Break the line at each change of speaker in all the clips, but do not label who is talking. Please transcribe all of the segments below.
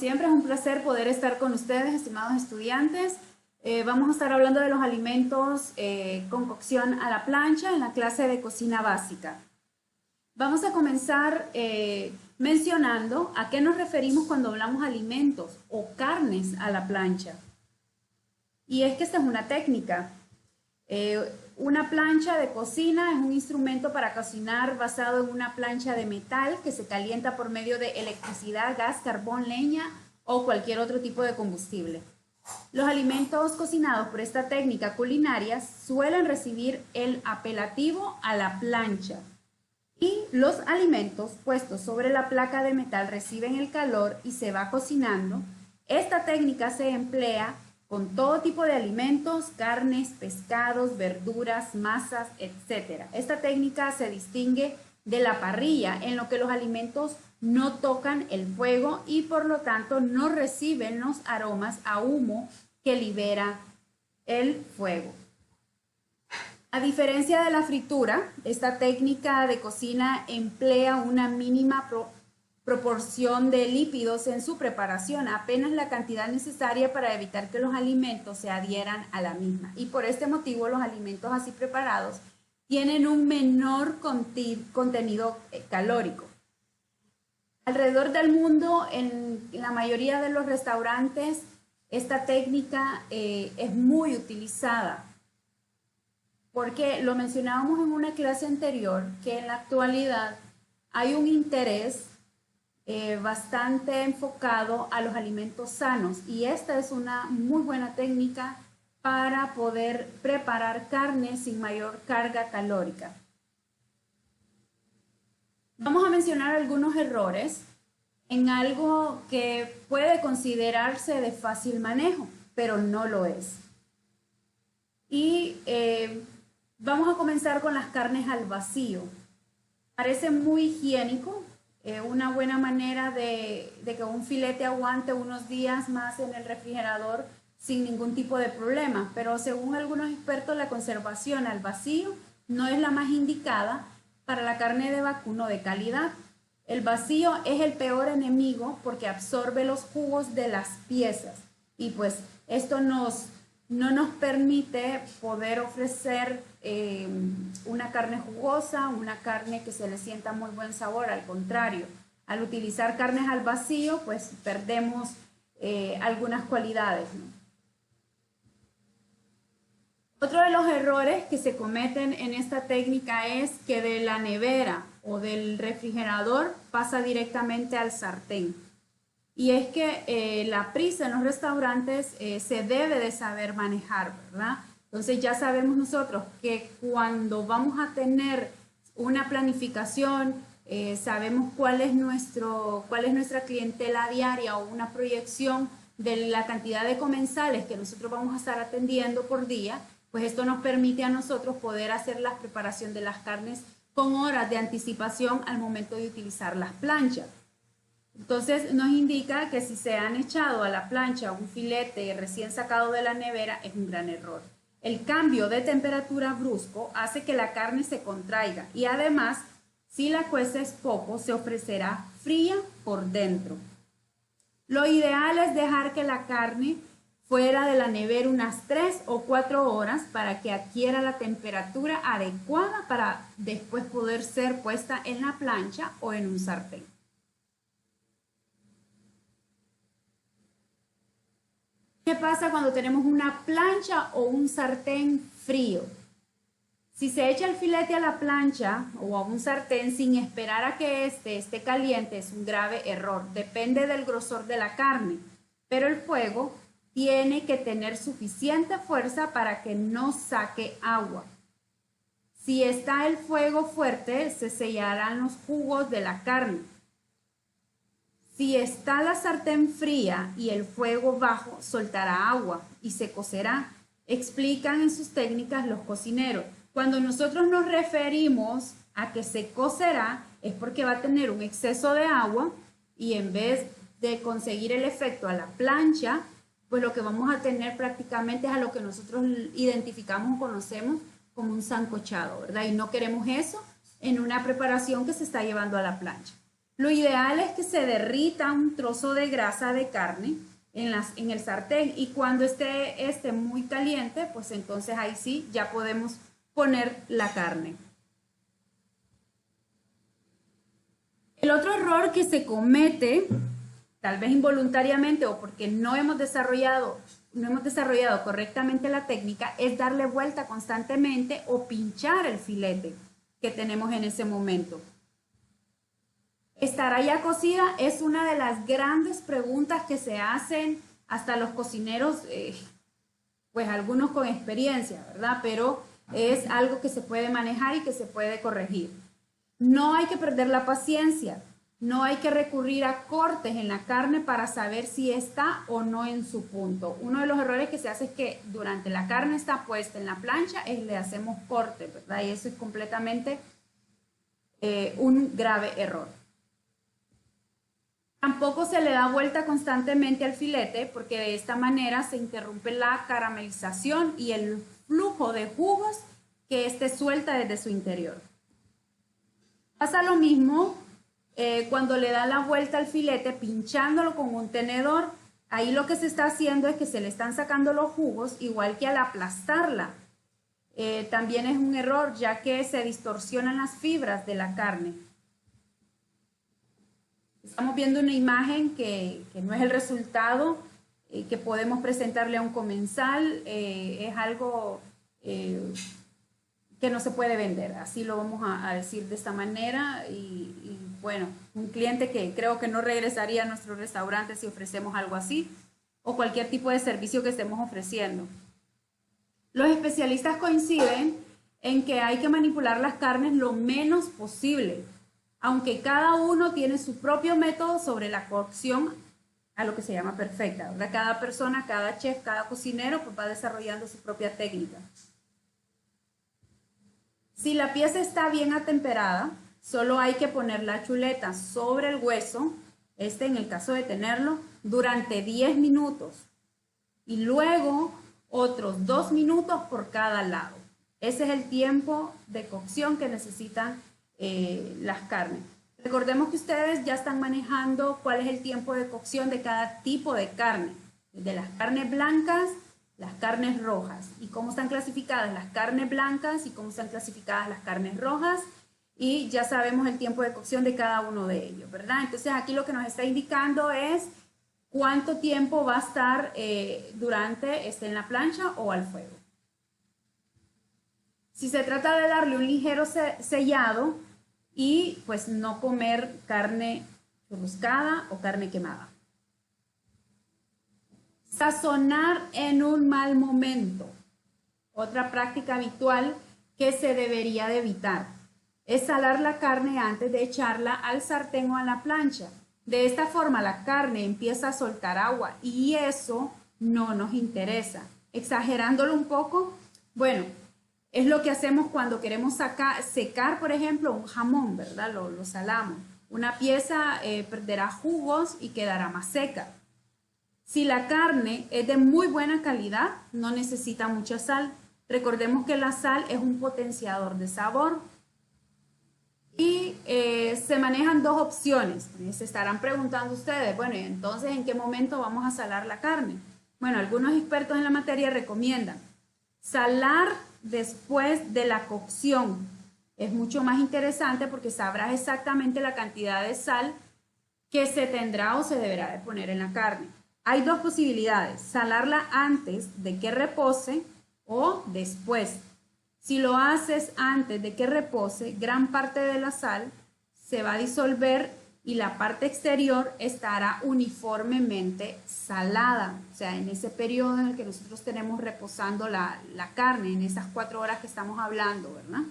siempre es un placer poder estar con ustedes, estimados estudiantes. Vamos a estar hablando de los alimentos con cocción a la plancha en la clase de cocina básica. Vamos a comenzar mencionando a qué nos referimos cuando hablamos alimentos o carnes a la plancha. Y es que esta es una técnica. Una plancha de cocina es un instrumento para cocinar basado en una plancha de metal que se calienta por medio de electricidad, gas, carbón, leña o cualquier otro tipo de combustible. Los alimentos cocinados por esta técnica culinaria suelen recibir el apelativo a la plancha y los alimentos puestos sobre la placa de metal reciben el calor y se va cocinando. Esta técnica se emplea con todo tipo de alimentos, carnes, pescados, verduras, masas, etc. Esta técnica se distingue de la parrilla, en lo que los alimentos no tocan el fuego y por lo tanto no reciben los aromas a humo que libera el fuego. A diferencia de la fritura, esta técnica de cocina emplea una mínima proporción de lípidos en su preparación, apenas la cantidad necesaria para evitar que los alimentos se adhieran a la misma. Y por este motivo los alimentos así preparados tienen un menor contenido calórico. Alrededor del mundo, en la mayoría de los restaurantes, esta técnica es muy utilizada, porque lo mencionábamos en una clase anterior, que en la actualidad hay un interés bastante enfocado a los alimentos sanos y esta es una muy buena técnica para poder preparar carne sin mayor carga calórica. Vamos a mencionar algunos errores en algo que puede considerarse de fácil manejo, pero no lo es. Y vamos a comenzar con las carnes al vacío. Parece muy higiénico. Una buena manera de que un filete aguante unos días más en el refrigerador sin ningún tipo de problema, pero según algunos expertos la conservación al vacío no es la más indicada para la carne de vacuno de calidad. El vacío es el peor enemigo porque absorbe los jugos de las piezas y pues esto no nos permite poder ofrecer una carne jugosa, una carne que se le sienta muy buen sabor. Al contrario, al utilizar carnes al vacío, pues perdemos algunas cualidades, ¿no? Otro de los errores que se cometen en esta técnica es que de la nevera o del refrigerador pasa directamente al sartén. Y es que la prisa en los restaurantes se debe de saber manejar, ¿verdad? Entonces ya sabemos nosotros que cuando vamos a tener una planificación, sabemos cuál es nuestra clientela diaria o una proyección de la cantidad de comensales que nosotros vamos a estar atendiendo por día, pues esto nos permite a nosotros poder hacer la preparación de las carnes con horas de anticipación al momento de utilizar las planchas. Entonces nos indica que si se han echado a la plancha un filete recién sacado de la nevera es un gran error. El cambio de temperatura brusco hace que la carne se contraiga y además, si la cueces poco, se ofrecerá fría por dentro. Lo ideal es dejar que la carne fuera de la nevera unas 3 o 4 horas para que adquiera la temperatura adecuada para después poder ser puesta en la plancha o en un sartén. ¿Qué pasa cuando tenemos una plancha o un sartén frío? Si se echa el filete a la plancha o a un sartén sin esperar a que esté caliente es un grave error. Depende del grosor de la carne, pero el fuego tiene que tener suficiente fuerza para que no saque agua. Si está el fuego fuerte, se sellarán los jugos de la carne. Si está la sartén fría y el fuego bajo, soltará agua y se cocerá. Explican en sus técnicas los cocineros. Cuando nosotros nos referimos a que se cocerá, es porque va a tener un exceso de agua y en vez de conseguir el efecto a la plancha, pues lo que vamos a tener prácticamente es a lo que nosotros identificamos o conocemos como un sancochado, ¿verdad? Y no queremos eso en una preparación que se está llevando a la plancha. Lo ideal es que se derrita un trozo de grasa de carne en el sartén, y cuando esté muy caliente, pues entonces ahí sí ya podemos poner la carne. El otro error que se comete, tal vez involuntariamente o porque no hemos desarrollado correctamente la técnica, es darle vuelta constantemente o pinchar el filete que tenemos en ese momento. ¿Estará ya cocida? Es una de las grandes preguntas que se hacen hasta los cocineros, pues algunos con experiencia, ¿verdad? Pero es algo que se puede manejar y que se puede corregir. No hay que perder la paciencia, no hay que recurrir a cortes en la carne para saber si está o no en su punto. Uno de los errores que se hace es que durante la carne está puesta en la plancha, le hacemos corte, ¿verdad? Y eso es completamente un grave error. Tampoco se le da vuelta constantemente al filete, porque de esta manera se interrumpe la caramelización y el flujo de jugos que éste suelta desde su interior. Pasa lo mismo cuando le da la vuelta al filete pinchándolo con un tenedor. Ahí lo que se está haciendo es que se le están sacando los jugos, igual que al aplastarla. También es un error, ya que se distorsionan las fibras de la carne. Estamos viendo una imagen que no es el resultado que podemos presentarle a un comensal. Es algo que no se puede vender, así lo vamos a decir de esta manera, y bueno, un cliente que creo que no regresaría a nuestro restaurante si ofrecemos algo así, o cualquier tipo de servicio que estemos ofreciendo. Los especialistas coinciden en que hay que manipular las carnes lo menos posible, aunque cada uno tiene su propio método sobre la cocción a lo que se llama perfecta, ¿verdad? Cada persona, cada chef, cada cocinero pues va desarrollando su propia técnica. Si la pieza está bien atemperada, solo hay que poner la chuleta sobre el hueso, en el caso de tenerlo, durante 10 minutos y luego otros 2 minutos por cada lado. Ese es el tiempo de cocción que necesitan las carnes. Recordemos que ustedes ya están manejando cuál es el tiempo de cocción de cada tipo de carne, de las carnes blancas, las carnes rojas, y cómo están clasificadas las carnes blancas y cómo están clasificadas las carnes rojas, y ya sabemos el tiempo de cocción de cada uno de ellos, ¿verdad? Entonces aquí lo que nos está indicando es cuánto tiempo va a estar durante en la plancha o al fuego. Si se trata de darle un ligero sellado y pues no comer carne churruscada o carne quemada. Sazonar en un mal momento. Otra práctica habitual que se debería de evitar es salar la carne antes de echarla al sartén o a la plancha. De esta forma la carne empieza a soltar agua y eso no nos interesa. Exagerándolo un poco, bueno, es lo que hacemos cuando queremos secar, por ejemplo, un jamón, ¿verdad? Lo salamos. Una pieza perderá jugos y quedará más seca. Si la carne es de muy buena calidad, no necesita mucha sal. Recordemos que la sal es un potenciador de sabor. Y se manejan dos opciones. Se estarán preguntando ustedes, bueno, ¿y entonces en qué momento vamos a salar la carne? Bueno, algunos expertos en la materia recomiendan salar después de la cocción. Es mucho más interesante porque sabrás exactamente la cantidad de sal que se tendrá o se deberá de poner en la carne. Hay dos posibilidades, salarla antes de que repose o después. Si lo haces antes de que repose, gran parte de la sal se va a disolver y la parte exterior estará uniformemente salada. O sea, en ese periodo en el que nosotros tenemos reposando la carne, en esas 4 horas que estamos hablando, ¿verdad?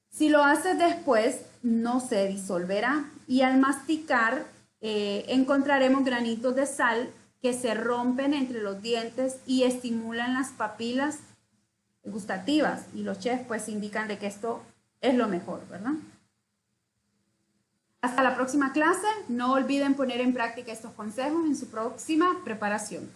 Si lo haces después, no se disolverá y al masticar encontraremos granitos de sal que se rompen entre los dientes y estimulan las papilas gustativas, y los chefs pues indican de que esto es lo mejor, ¿verdad? Hasta la próxima clase. No olviden poner en práctica estos consejos en su próxima preparación.